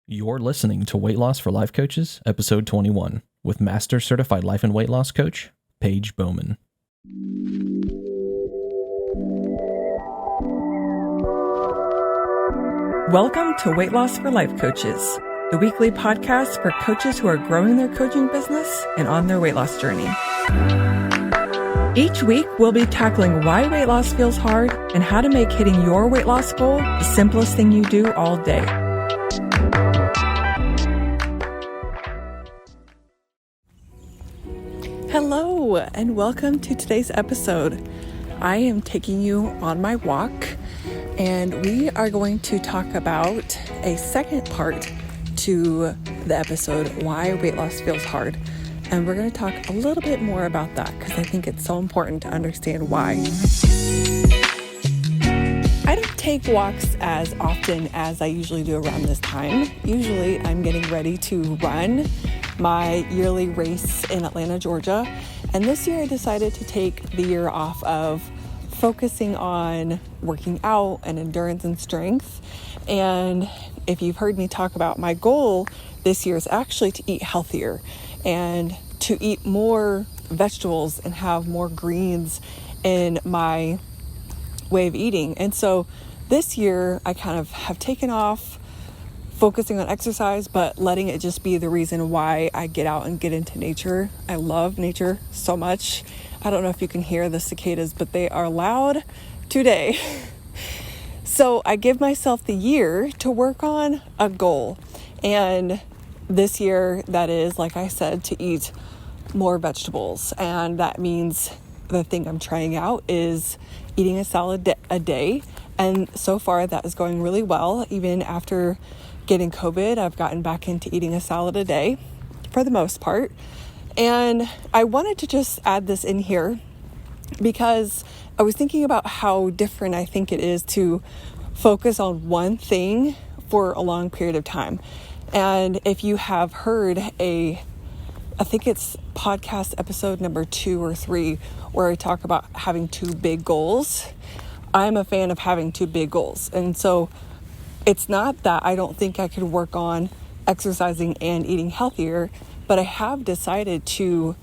You're listening to Weight Loss for Life Coaches, Episode 21, with Master Certified Life and Weight Loss Coach, Paige Bowman. Welcome to Weight Loss for Life Coaches, the weekly podcast for coaches who are growing their coaching business and on their weight loss journey. Each week, we'll be tackling why weight loss feels hard and how to make hitting your weight loss goal the simplest thing you do all day. Hello, and welcome to today's episode. I am taking you on my walk, and we are going to talk about a second part to the episode, why weight loss feels hard. And we're going to talk a little bit more about that because I think it's so important to understand why. I don't take walks as often as I usually do around this time. Usually I'm getting ready to run my yearly race in Atlanta, Georgia. And this year I decided to take the year off of focusing on working out and endurance and strength. And if you've heard me talk about my goal this year is actually to eat healthier and to eat more vegetables and have more greens in my way of eating. And so this year I kind of have taken off focusing on exercise, but letting it just be the reason why I get out and get into nature. I love nature so much. I don't know if you can hear the cicadas, but they are loud today. So I give myself the year to work on a goal. And this year, that is, like I said, to eat more vegetables. And that means the thing I'm trying out is eating a salad a day. And so far that is going really well. Even after getting COVID, I've gotten back into eating a salad a day for the most part. And I wanted to just add this in here because I was thinking about how different I think it is to focus on one thing for a long period of time. And if you have heard I think it's podcast episode number 2 or 3, where I talk about having 2 big goals. I'm a fan of having 2 big goals. And so it's not that I don't think I could work on exercising and eating healthier, but I have decided to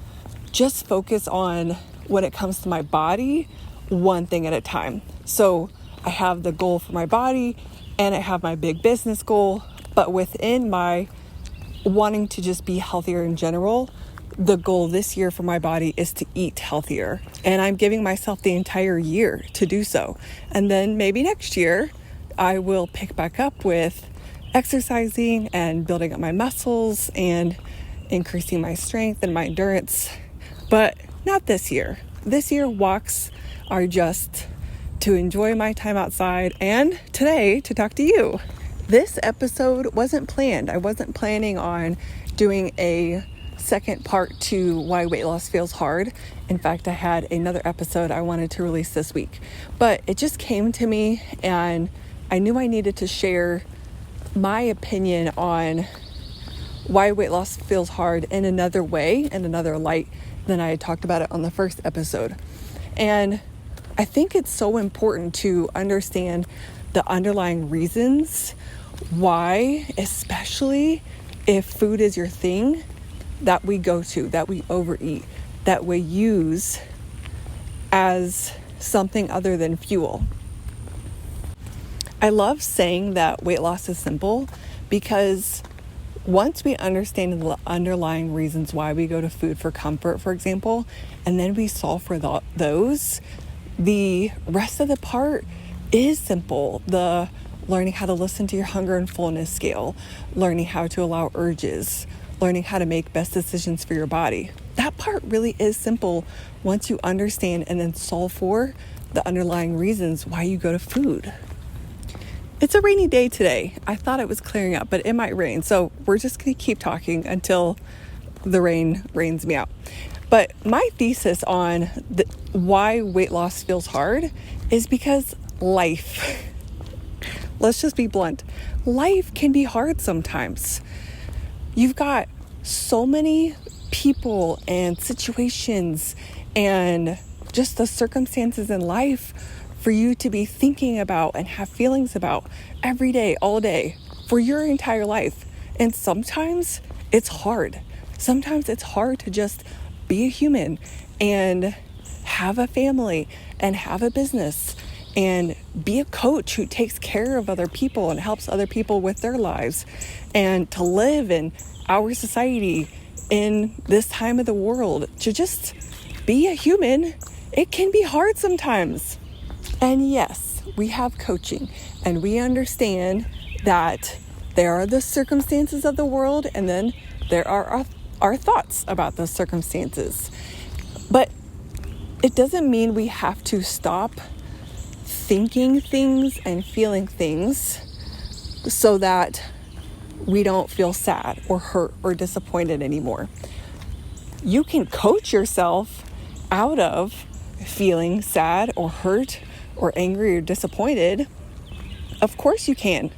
just focus on, when it comes to my body, one thing at a time. So I have the goal for my body and I have my big business goal, but within my wanting to just be healthier in general, the goal this year for my body is to eat healthier. And I'm giving myself the entire year to do so. And then maybe next year, I will pick back up with exercising and building up my muscles and increasing my strength and my endurance, but not this year. This year, walks are just to enjoy my time outside and today to talk to you. This episode wasn't planned. I wasn't planning on doing a second part to why weight loss feels hard. In fact, I had another episode I wanted to release this week, but it just came to me and I knew I needed to share my opinion on why weight loss feels hard in another way, in another light than I had talked about it on the first episode. And I think it's so important to understand the underlying reasons why, especially if food is your thing, that we go to, that we overeat, that we use as something other than fuel. I love saying that weight loss is simple because once we understand the underlying reasons why we go to food for comfort, for example, and then we solve for those, the rest of the part is simple. The learning how to listen to your hunger and fullness scale, learning how to allow urges, learning how to make best decisions for your body. That part really is simple once you understand and then solve for the underlying reasons why you go to food. It's a rainy day today. I thought it was clearing up, but it might rain. So we're just going to keep talking until the rain rains me out. But my thesis on why weight loss feels hard is because life, let's just be blunt, life can be hard sometimes. You've got so many people and situations and just the circumstances in life for you to be thinking about and have feelings about every day, all day, for your entire life. And sometimes it's hard. Sometimes it's hard to just be a human and have a family and have a business and be a coach who takes care of other people and helps other people with their lives, and to live in our society in this time of the world. To just be a human, it can be hard sometimes. And yes, we have coaching and we understand that there are the circumstances of the world, and then there are our thoughts about those circumstances. But it doesn't mean we have to stop thinking things and feeling things so that we don't feel sad or hurt or disappointed anymore. You can coach yourself out of feeling sad or hurt or angry or disappointed. Of course you can,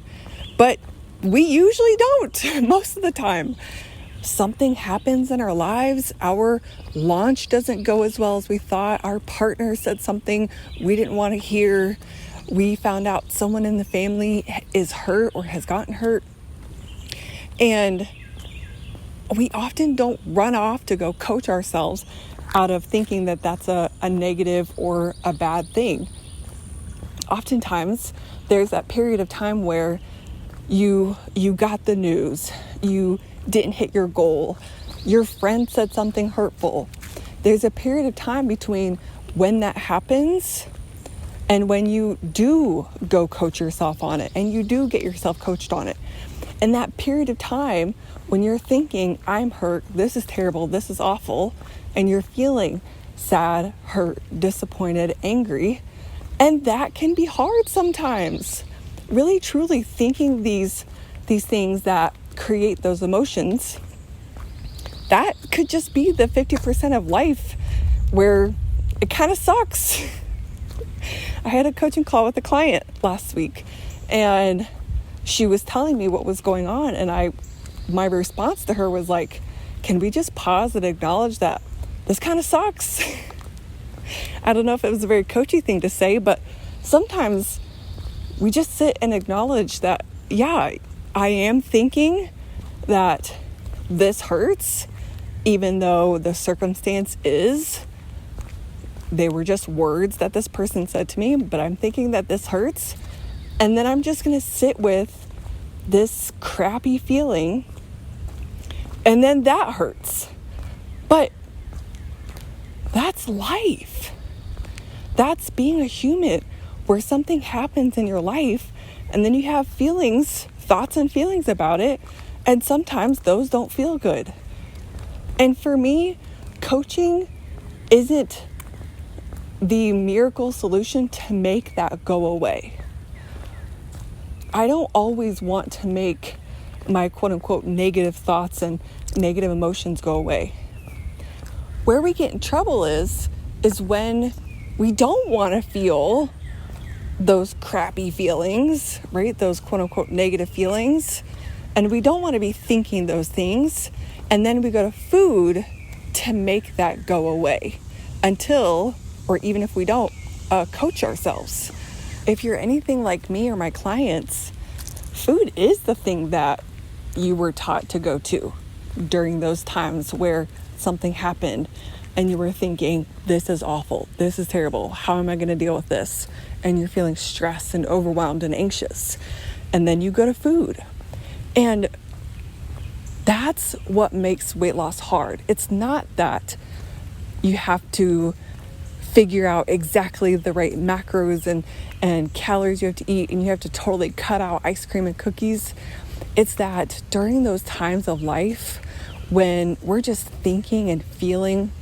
but we usually don't most of the time. Something happens in our lives. Our launch doesn't go as well as we thought. Our partner said something we didn't want to hear. We found out someone in the family is hurt or has gotten hurt. And we often don't run off to go coach ourselves out of thinking that that's a negative or a bad thing. Oftentimes, there's that period of time where you got the news, you didn't hit your goal, your friend said something hurtful. There's a period of time between when that happens and when you do go coach yourself on it and you do get yourself coached on it. And that period of time when you're thinking, I'm hurt, this is terrible, this is awful, and you're feeling sad, hurt, disappointed, angry, and that can be hard sometimes. Really, truly thinking these things that create those emotions, that could just be the 50% of life where it kind of sucks. I had a coaching call with a client last week, and she was telling me what was going on, and my response to her was like, can we just pause and acknowledge that this kind of sucks? I don't know if it was a very coachy thing to say, but sometimes we just sit and acknowledge that, yeah, I am thinking that this hurts, even though the circumstance they were just words that this person said to me, but I'm thinking that this hurts. And then I'm just going to sit with this crappy feeling, and then that hurts. But that's life. That's being a human, where something happens in your life and then you have feelings, thoughts and feelings about it, and sometimes those don't feel good. And for me, coaching isn't the miracle solution to make that go away. I don't always want to make my quote unquote negative thoughts and negative emotions go away. Where we get in trouble is when we don't want to feel those crappy feelings, right? Those quote unquote negative feelings. And we don't want to be thinking those things. And then we go to food to make that go away until, or even if we don't, coach ourselves. If you're anything like me or my clients, food is the thing that you were taught to go to during those times where something happened and you were thinking, this is awful, this is terrible, how am I going to deal with this? And you're feeling stressed and overwhelmed and anxious. And then you go to food. And that's what makes weight loss hard. It's not that you have to figure out exactly the right macros and calories you have to eat, and you have to totally cut out ice cream and cookies. It's that during those times of life when we're just thinking and feeling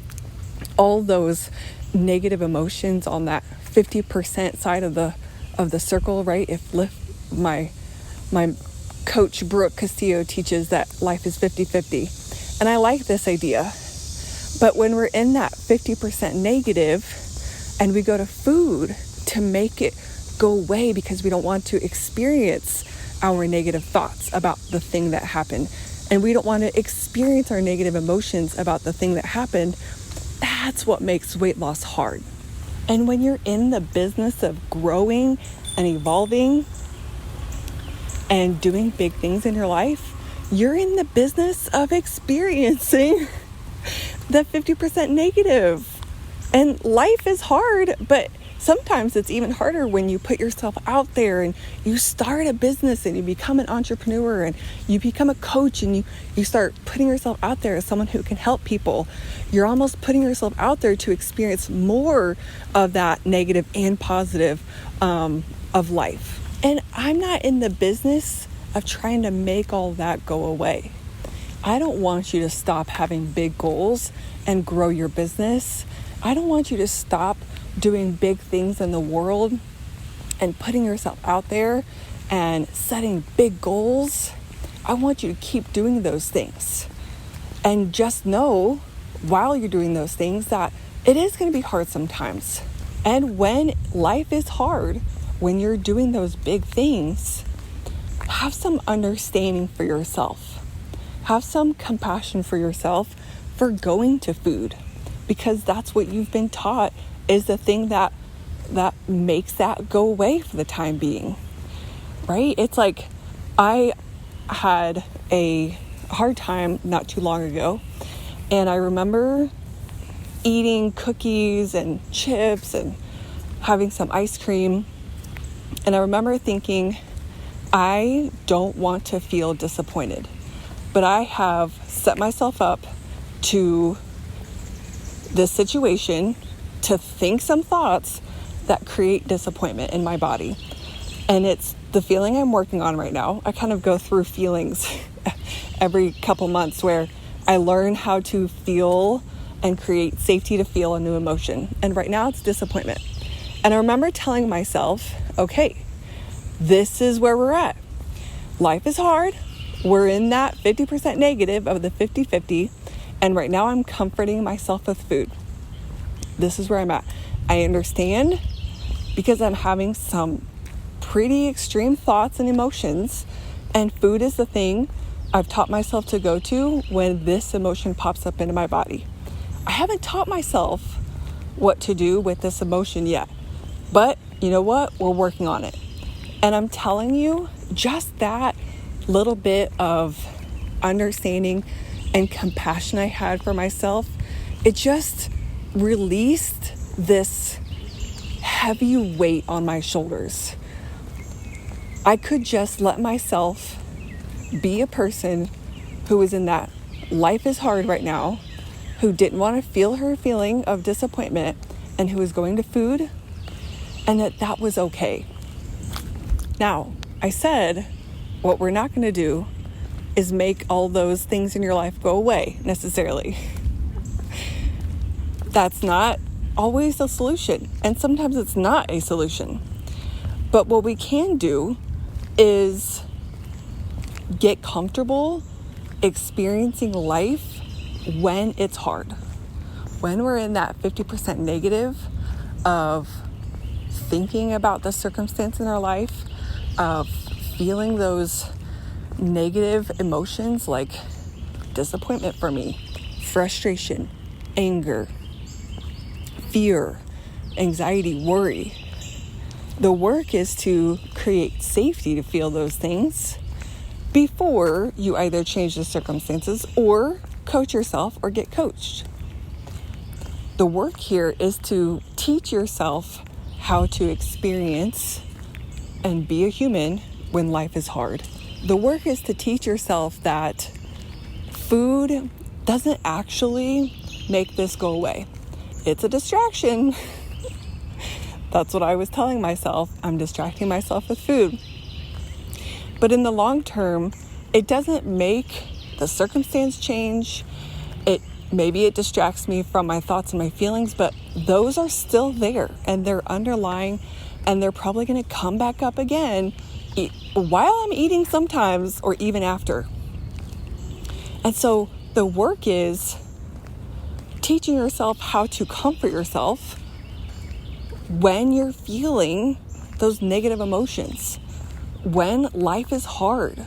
all those negative emotions on that 50% side of the circle, right? If my coach Brooke Castillo teaches that life is 50-50, and I like this idea. But when we're in that 50% negative and we go to food to make it go away because we don't want to experience our negative thoughts about the thing that happened, and we don't want to experience our negative emotions about the thing that happened, that's what makes weight loss hard. And when you're in the business of growing and evolving and doing big things in your life, you're in the business of experiencing the 50% negative. And life is hard, but sometimes it's even harder when you put yourself out there and you start a business and you become an entrepreneur and you become a coach and you start putting yourself out there as someone who can help people. You're almost putting yourself out there to experience more of that negative and positive of life. And I'm not in the business of trying to make all that go away. I don't want you to stop having big goals and grow your business. I don't want you to stop doing big things in the world and putting yourself out there and setting big goals. I want you to keep doing those things. And just know while you're doing those things that it is going to be hard sometimes. And when life is hard, when you're doing those big things, have some understanding for yourself. Have some compassion for yourself for going to food, because that's what you've been taught is the thing that makes that go away for the time being, right? It's like I had a hard time not too long ago, and I remember eating cookies and chips and having some ice cream, and I remember thinking, I don't want to feel disappointed, but I have set myself up to this situation to think some thoughts that create disappointment in my body. And it's the feeling I'm working on right now. I kind of go through feelings every couple months where I learn how to feel and create safety to feel a new emotion. And right now it's disappointment. And I remember telling myself, okay, this is where we're at. Life is hard. We're in that 50% negative of the 50-50. And right now I'm comforting myself with food. This is where I'm at. I understand because I'm having some pretty extreme thoughts and emotions, and food is the thing I've taught myself to go to when this emotion pops up into my body. I haven't taught myself what to do with this emotion yet, but you know what? We're working on it. And I'm telling you, just that little bit of understanding and compassion I had for myself, it just released this heavy weight on my shoulders. I could just let myself be a person who was in that life is hard right now, who didn't want to feel her feeling of disappointment, and who was going to food, and that was okay. Now, I said what we're not going to do is make all those things in your life go away necessarily. That's not always a solution, and sometimes it's not a solution. But what we can do is get comfortable experiencing life when it's hard. When we're in that 50% negative of thinking about the circumstance in our life, of feeling those negative emotions like disappointment for me, frustration, anger, fear, anxiety, worry. The work is to create safety to feel those things before you either change the circumstances or coach yourself or get coached. The work here is to teach yourself how to experience and be a human when life is hard. The work is to teach yourself that food doesn't actually make this go away. It's a distraction. That's what I was telling myself. I'm distracting myself with food. But in the long term, it doesn't make the circumstance change. Maybe it distracts me from my thoughts and my feelings, but those are still there and they're underlying, and they're probably going to come back up again while I'm eating sometimes, or even after. And so the work is teaching yourself how to comfort yourself when you're feeling those negative emotions, when life is hard.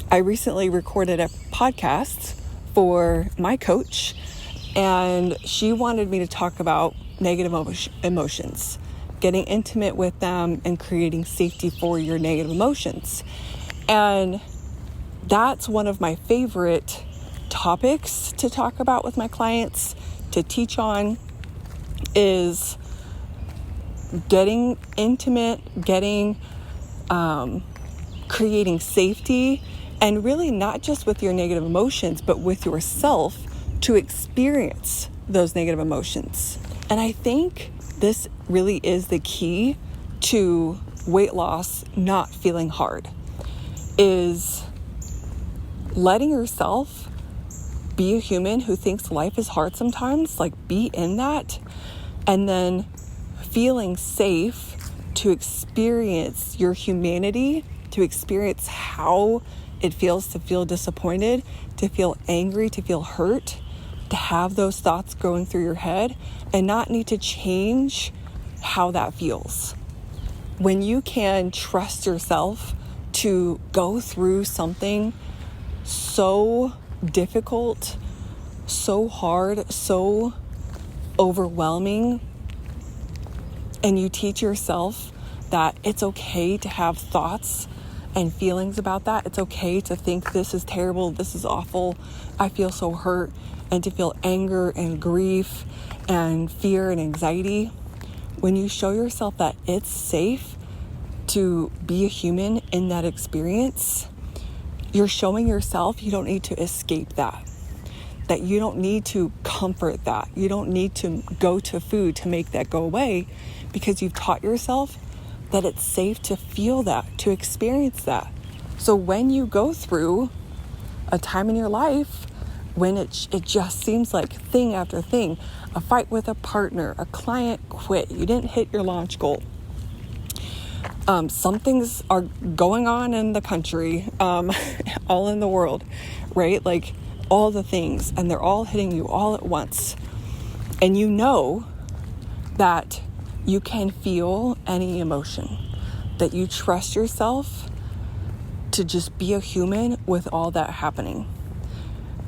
I recently recorded a podcast for my coach, and she wanted me to talk about negative emotions, getting intimate with them and creating safety for your negative emotions. And that's one of my favorite topics to talk about with my clients, to teach on, is getting intimate, creating safety, and really not just with your negative emotions, but with yourself to experience those negative emotions. And I think this really is the key to weight loss not feeling hard, is letting yourself be a human who thinks life is hard sometimes, like be in that, and then feeling safe to experience your humanity, to experience how it feels to feel disappointed, to feel angry, to feel hurt, to have those thoughts going through your head and not need to change how that feels. When you can trust yourself to go through something so difficult, so hard, so overwhelming, and you teach yourself that it's okay to have thoughts and feelings about that. It's okay to think this is terrible, this is awful, I feel so hurt, and to feel anger and grief and fear and anxiety. When you show yourself that it's safe to be a human in that experience, you're showing yourself you don't need to escape that you don't need to comfort that. You don't need to go to food to make that go away, because you've taught yourself that it's safe to feel that, to experience that. So when you go through a time in your life when it just seems like thing after thing, a fight with a partner, a client quit, you didn't hit your launch goal, some things are going on in the country, all in the world, right? Like all the things, and they're all hitting you all at once. And you know that you can feel any emotion, that you trust yourself to just be a human with all that happening.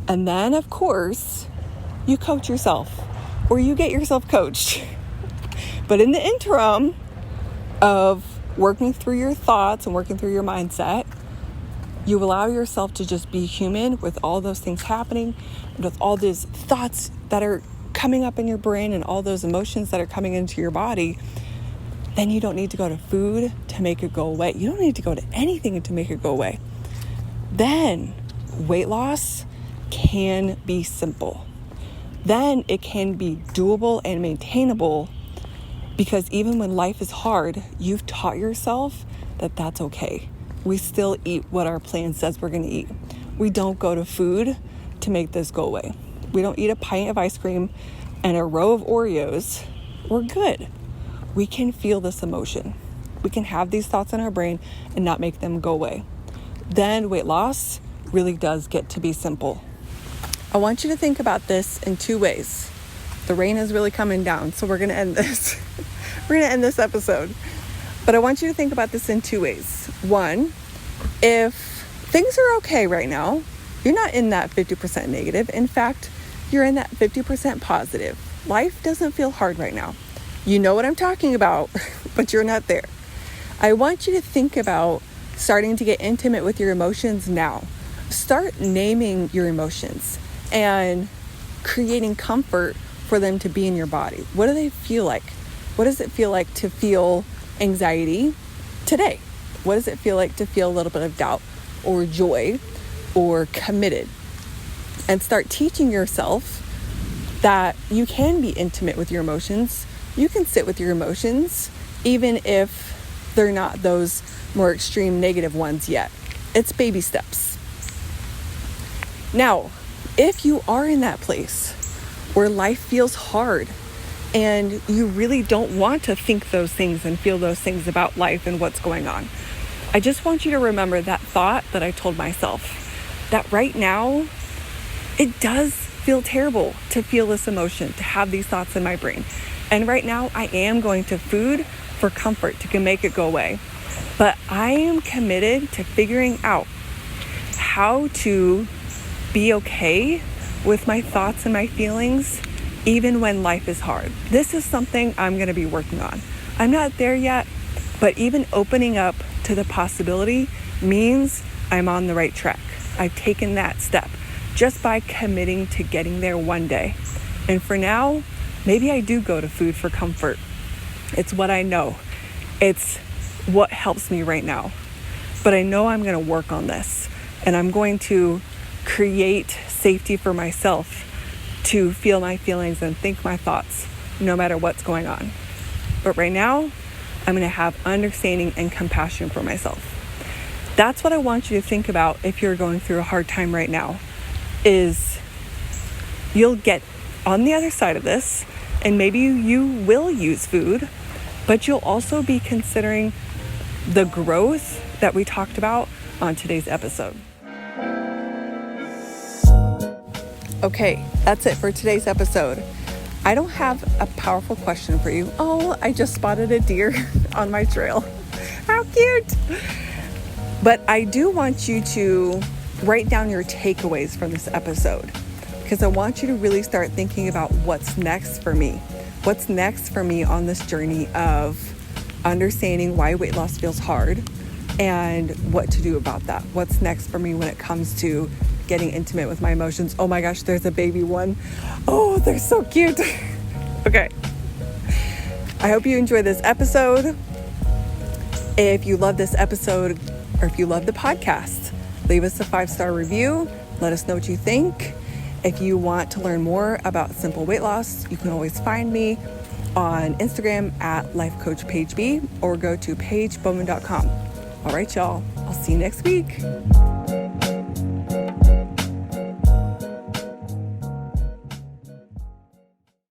And then, of course, you coach yourself, or you get yourself coached. But in the interim of working through your thoughts and working through your mindset, you allow yourself to just be human with all those things happening, and with all these thoughts that are coming up in your brain and all those emotions that are coming into your body. Then you don't need to go to food to make it go away. You don't need to go to anything to make it go away. Then weight loss can be simple. Then it can be doable and maintainable, because even when life is hard, you've taught yourself that that's okay. We still eat what our plan says we're going to eat. We don't go to food to make this go away. We don't eat a pint of ice cream and a row of Oreos. We're good. We can feel this emotion. We can have these thoughts in our brain and not make them go away. Then weight loss really does get to be simple. I want you to think about this in two ways. The rain is really coming down, so we're going to end this. We're going to end this episode. But I want you to think about this in two ways. One, if things are okay right now, you're not in that 50% negative. In fact, you're in that 50% positive. Life doesn't feel hard right now. You know what I'm talking about, but you're not there. I want you to think about starting to get intimate with your emotions now. Start naming your emotions and creating comfort for them to be in your body. What do they feel like? What does it feel like to feel anxiety today? What does it feel like to feel a little bit of doubt or joy or committed? And start teaching yourself that you can be intimate with your emotions. You can sit with your emotions, even if they're not those more extreme negative ones yet. It's baby steps. Now, if you are in that place where life feels hard and you really don't want to think those things and feel those things about life and what's going on, I just want you to remember that thought that I told myself, that right now, it does feel terrible to feel this emotion, to have these thoughts in my brain. And right now, I am going to food for comfort, to make it go away. But I am committed to figuring out how to be okay with my thoughts and my feelings, even when life is hard. This is something I'm going to be working on. I'm not there yet, but even opening up to the possibility means I'm on the right track. I've taken that step just by committing to getting there one day. And for now, maybe I do go to food for comfort. It's what I know. It's what helps me right now. But I know I'm going to work on this, and I'm going to create safety for myself to feel my feelings and think my thoughts no matter what's going on. But right now, I'm going to have understanding and compassion for myself. That's what I want you to think about if you're going through a hard time right now, is you'll get on the other side of this, and maybe you will use food, but you'll also be considering the growth that we talked about on today's episode. Okay, that's it for today's episode. I don't have a powerful question for you. Oh, I just spotted a deer on my trail. How cute! But I do want you to write down your takeaways from this episode, because I want you to really start thinking about what's next for me. What's next for me on this journey of understanding why weight loss feels hard and what to do about that. What's next for me when it comes to getting intimate with my emotions. Oh my gosh, there's a baby one. Oh, they're so cute. Okay. I hope you enjoyed this episode. If you love this episode, or if you love the podcast, leave us a 5-star review. Let us know what you think. If you want to learn more about simple weight loss, you can always find me on Instagram at lifecoachpaigeb or go to paigebowman.com. All right, y'all. I'll see you next week.